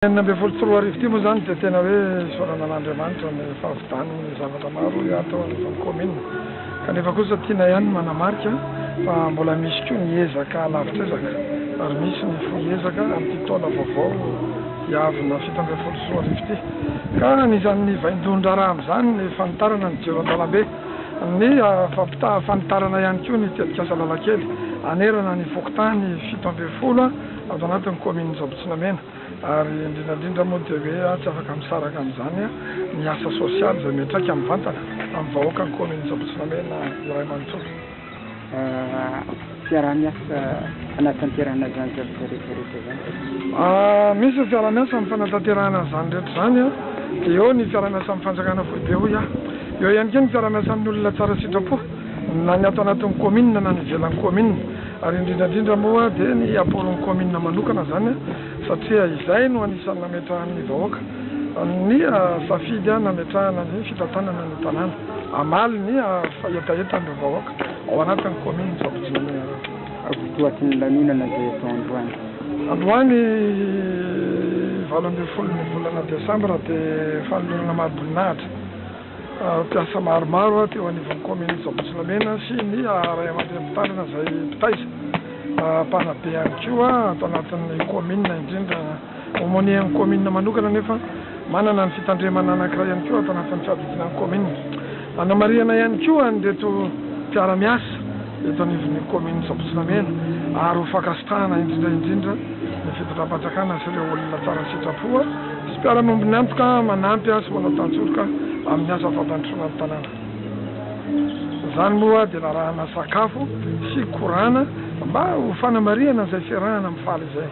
Nambe foltro arriviti mo zany dia tena hoe soranan'Andriamanitra ny fahavitan'ny zavatra maro atao amin'ny commune. Kanefa kosa tiana ihany manamarika fa mbola misy koa ny ezaka lavitra ezaka ary misy ny foiezaka amin'ny taona vaovao hiavina fito amby folo sy roa arivo ity. Ka anisan'ny vaindondra raha amin'izany ny fanitarana ny jiro an-dalambe, ny fanitarana ihany koa ny tetikasa lalakely anerana ny fokontany fito amby folo ato anatin'ny commune Zabotsinamena. Ary indrindra moa dia hoe tsy afaka misaraka amin'izany ny asa sosialy izay metraka amin'ny vantana amin'ny vahoaka ny commune Zabotsinamena iray manontolo. Fiaraha-miasa anatanterahana izany zavatra rehetrarehetra zany? Misy fiaraha-miasa amin'ny fanatanterahana izany rehetra zany dia eo ny fiaraha-miasa amin'ny fanjakana foibe hoy eo ihany koa ny fiaraha-miasa amin'ny olona tsara sitrapo na ny ato anatin'ny commune na ny ivelan'ny commune. Ary indrindra moa dia ny aporon'ny commune manokana zany satria izay no anisan'ny nametrahan'ny vahoaka ny safidy nametrahana ny fitantanana ny tanàna amaly ny etaetan'ny vahoaka ao anatin'ny commune Zabotsinamena. Votoatin'ny lanonana dia atao androany? Androany 18 volana Desambra dia fanolorana maro-boninahitra mpiasa maromaro teo anivon'ny commune Zabotsinamena sy ny ray aman-dreny izay mpitaiza mpanabe ihany koa atao anatin'ny commune indrindra homonian'ny commune manokana nefa manana ny fitandremana anankiray ihany koa atao anatin'ny fiadidinan'ny commune. Anamariana ihany koa an'ireto mpiara-miasa eto anivon'ny commune Zabotsinamena ary ho fakasitrahana indrindra ny fitondram-panjakana sy ireo olona tsara sitrapo sy mpiara-mombony antoka manampy sy manao tantsoroka amin'ny asa fampandrosoana ny tanàna. Izany moa dia narahana sakafo sy korana mba ho fanamariana izay fiarahana amin'ny faly izay.